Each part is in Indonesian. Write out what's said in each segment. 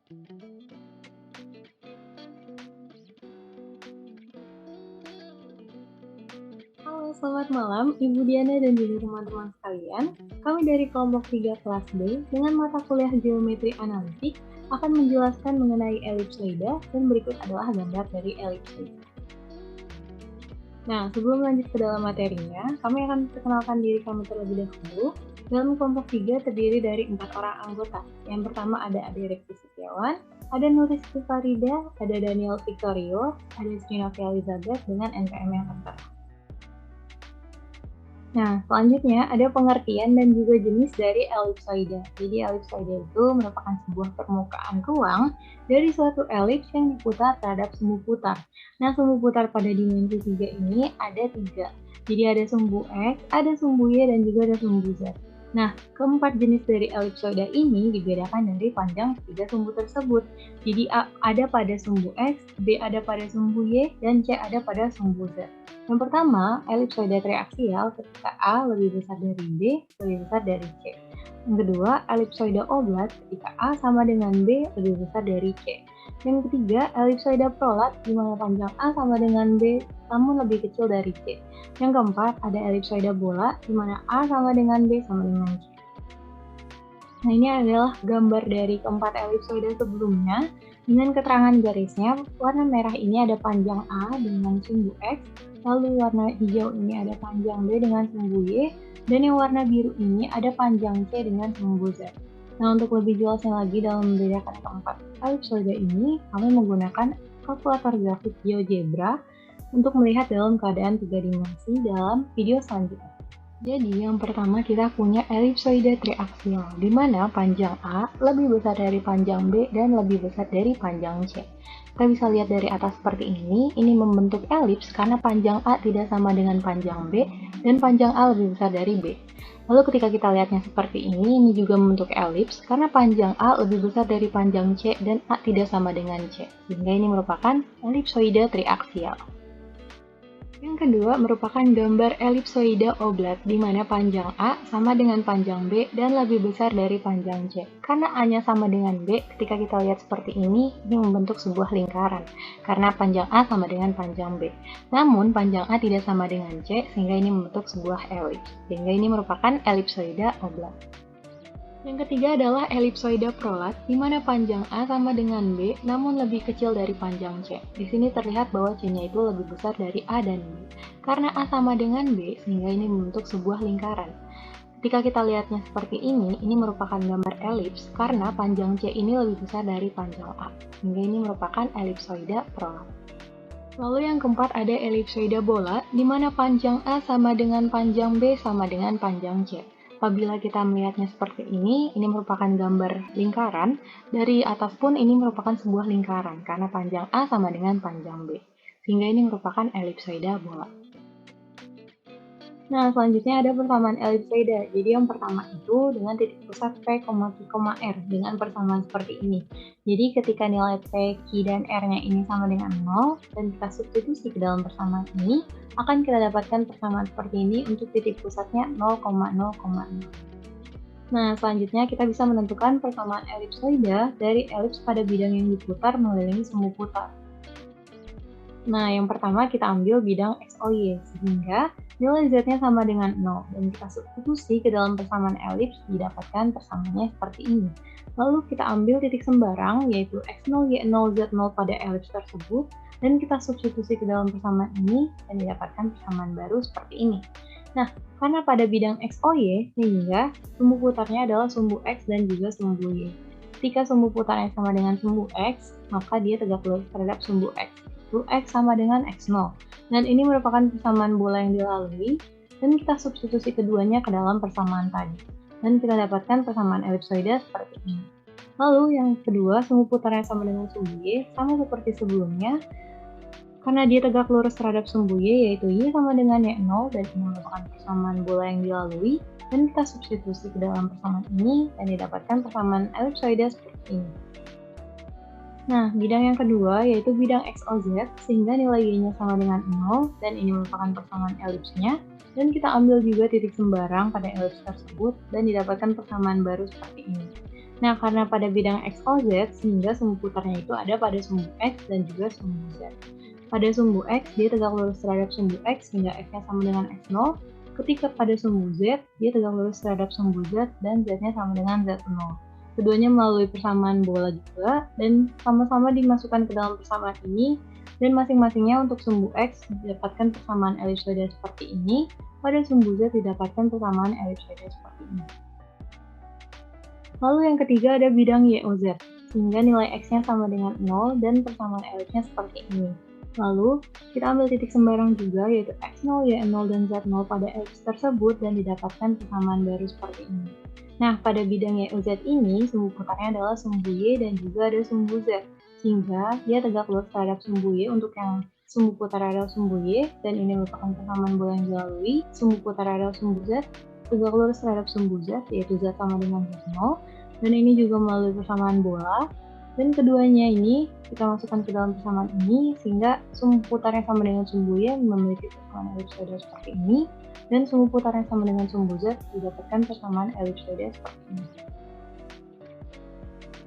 Halo, selamat malam Ibu Diana dan juga teman-teman sekalian. Kami dari kelompok 3 kelas B dengan mata kuliah Geometri Analitik akan menjelaskan mengenai elipsoida dan berikut adalah gambar dari elipsoida. Nah, sebelum lanjut ke dalam materinya, kami akan perkenalkan diri kami terlebih dahulu. Dalam kelompok 3 terdiri dari 4 orang anggota. Yang pertama ada Ade Rekti Setiawan, ada Nuristy Farida, ada Daniel Victorio, ada Srinovi Elizabeth dengan NPM yang tertera. Nah, selanjutnya ada pengertian dan juga jenis dari elipsoida. Jadi elipsoida itu merupakan sebuah permukaan ruang dari suatu elips yang diputar terhadap sumbu putar. Nah, sumbu putar pada dimensi 3 ini ada 3. Jadi ada sumbu X, ada sumbu Y, dan juga ada sumbu Z. Nah, keempat jenis dari elipsoida ini dibedakan dari panjang ketiga sumbu tersebut. Jadi A ada pada sumbu X, B ada pada sumbu Y, dan C ada pada sumbu Z. Yang pertama, elipsoida triaksial ketika A lebih besar dari B lebih besar dari C. Yang kedua, elipsoida oblat ketika A sama dengan B lebih besar dari C. Yang ketiga, elipsoida prolat di mana panjang A sama dengan B namun lebih kecil dari C. Yang keempat, ada elipsoida bola di mana A sama dengan B sama dengan C. Nah, ini adalah gambar dari keempat elipsoida sebelumnya. Dengan keterangan garisnya, warna merah ini ada panjang A dengan sumbu X, lalu warna hijau ini ada panjang B dengan sumbu Y, dan yang warna biru ini ada panjang C dengan sumbu Z. Nah, untuk lebih jelasnya lagi dalam membedakan keempat elipsoida ini, kami menggunakan kalkulator grafik GeoGebra untuk melihat dalam keadaan 3 dimensi dalam video selanjutnya. Jadi, yang pertama kita punya elipsoida triaksial, di mana panjang A lebih besar dari panjang B dan lebih besar dari panjang C. Kita bisa lihat dari atas seperti ini membentuk elips karena panjang A tidak sama dengan panjang B, dan panjang A lebih besar dari B. Lalu ketika kita lihatnya seperti ini juga membentuk elips karena panjang A lebih besar dari panjang C dan A tidak sama dengan C, sehingga ini merupakan elipsoida triaksial. Yang kedua merupakan gambar elipsoida oblat, di mana panjang A sama dengan panjang B dan lebih besar dari panjang C. Karena A-nya sama dengan B, ketika kita lihat seperti ini membentuk sebuah lingkaran, karena panjang A sama dengan panjang B. Namun, panjang A tidak sama dengan C, sehingga ini membentuk sebuah elips. Sehingga ini merupakan elipsoida oblat. Yang ketiga adalah elipsoida prolat, di mana panjang A sama dengan B, namun lebih kecil dari panjang C. Di sini terlihat bahwa C-nya itu lebih besar dari A dan B. Karena A sama dengan B, sehingga ini membentuk sebuah lingkaran. Ketika kita lihatnya seperti ini merupakan gambar elips, karena panjang C ini lebih besar dari panjang A. Sehingga ini merupakan elipsoida prolat. Lalu yang keempat ada elipsoida bola, di mana panjang A sama dengan panjang B sama dengan panjang C. Apabila kita melihatnya seperti ini merupakan gambar lingkaran. Dari atas pun ini merupakan sebuah lingkaran, karena panjang A sama dengan panjang B. Sehingga ini merupakan elipsoida bola. Nah, selanjutnya ada persamaan elipsoida. Jadi yang pertama itu dengan titik pusat P, Q, R dengan persamaan seperti ini. Jadi ketika nilai P, Q, dan R-nya ini sama dengan 0, dan kita substitusi ke dalam persamaan ini, akan kita dapatkan persamaan seperti ini untuk titik pusatnya 0,0,0. Nah, selanjutnya kita bisa menentukan persamaan elipsoida dari elips pada bidang yang diputar mengelilingi sumbu putar. Nah, yang pertama kita ambil bidang XOY, sehingga nilai Z-nya sama dengan 0, dan kita substitusi ke dalam persamaan elips, didapatkan persamaannya seperti ini. Lalu kita ambil titik sembarang, yaitu X0, Y0, Z0 pada elips tersebut, dan kita substitusi ke dalam persamaan ini, dan didapatkan persamaan baru seperti ini. Nah, karena pada bidang XOY, sehingga sumbu putarnya adalah sumbu X dan juga sumbu Y. Ketika sumbu putarnya sama dengan sumbu X, maka dia tegak lurus terhadap sumbu X. X sama dengan X0. Dan ini merupakan persamaan bola yang dilalui, dan kita substitusi keduanya ke dalam persamaan tadi. Dan kita dapatkan persamaan elipsoida seperti ini. Lalu yang kedua, sumbu putarnya sama dengan sumbu Y, sama seperti sebelumnya. Karena dia tegak lurus terhadap sumbu Y, yaitu Y sama dengan Y0, dan ini merupakan persamaan bola yang dilalui, dan kita substitusi ke dalam persamaan ini, dan didapatkan persamaan elipsoida seperti ini. Nah, bidang yang kedua yaitu bidang XOZ, sehingga nilai Y-nya sama dengan 0, dan ini merupakan persamaan elipsnya, dan kita ambil juga titik sembarang pada elips tersebut, dan didapatkan persamaan baru seperti ini. Nah, karena pada bidang X, O, Z, sehingga sumbu putarnya itu ada pada sumbu X dan juga sumbu Z. Pada sumbu X, dia tegak lurus terhadap sumbu X sehingga X-nya sama dengan X0. Ketika pada sumbu Z, dia tegak lurus terhadap sumbu Z dan Z-nya sama dengan Z0. Keduanya melalui persamaan bola juga, dan sama-sama dimasukkan ke dalam persamaan ini, dan masing-masingnya untuk sumbu X didapatkan persamaan elipsoida seperti ini, pada sumbu Z didapatkan persamaan elipsoida seperti ini. Lalu yang ketiga ada bidang Y, O, Z, sehingga nilai X-nya sama dengan 0 dan persamaan elipsnya seperti ini. Lalu, kita ambil titik sembarang juga, yaitu X0, Y0, dan Z0 pada elips tersebut dan didapatkan persamaan baru seperti ini. Nah, pada bidang Y, O, Z ini, sumbu putarnya adalah sumbu Y dan juga ada sumbu Z, sehingga dia tegak lurus terhadap sumbu Y untuk yang sumbu putar adalah sumbu Y, dan ini merupakan persamaan bola yang dilalui. Sumbu putar adalah sumbu Z, tegak lurus terhadap sumbu Z, yaitu Z sama dengan Z0, dan ini juga melalui persamaan bola. Dan keduanya ini kita masukkan ke dalam persamaan ini, sehingga sumbu putarnya sama dengan sumbu Y memiliki persamaan elipsoida seperti ini, dan sumbu putarnya sama dengan sumbu Z didapatkan persamaan elipsoida seperti ini.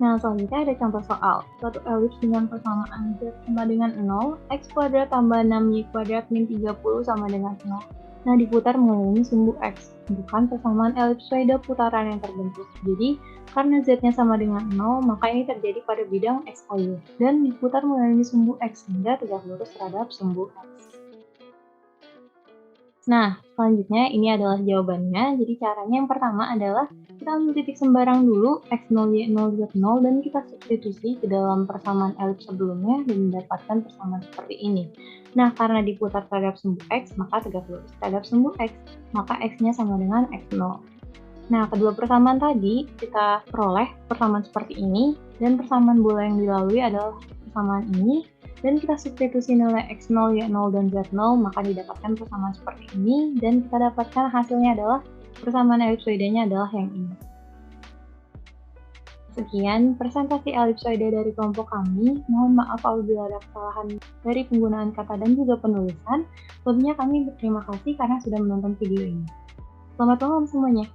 Nah, selanjutnya ada contoh soal. Suatu elips dengan persamaan Z sama dengan 0, X kuadrat tambah 6Y kuadrat min 30 sama dengan 0. Nah, diputar mengelilingi sumbu X, bukan persamaan elipsoida putaran yang terbentuk. Jadi, karena Z-nya sama dengan 0, maka ini terjadi pada bidang X, O, Y, dan diputar mengelilingi sumbu X hingga tegak lurus terhadap sumbu X. Nah, selanjutnya ini adalah jawabannya. Jadi caranya yang pertama adalah kita ambil titik sembarang dulu, X0, Y0, Z0, dan kita substitusi ke dalam persamaan elips sebelumnya dan mendapatkan persamaan seperti ini. Nah, karena diputar terhadap sumbu X, maka tegak lurus terhadap sumbu X, maka X-nya sama dengan X0. Nah, kedua persamaan tadi kita peroleh persamaan seperti ini, dan persamaan bola yang dilalui adalah persamaan ini, dan kita substitusi nilai X0, Y0, dan Z0, maka didapatkan persamaan seperti ini, dan kita dapatkan hasilnya adalah persamaan elipsoidanya adalah yang ini. Sekian presentasi elipsoida dari kelompok kami. Mohon maaf apabila ada kesalahan dari penggunaan kata dan juga penulisan. Lebihnya kami berterima kasih karena sudah menonton video ini. Selamat malam semuanya.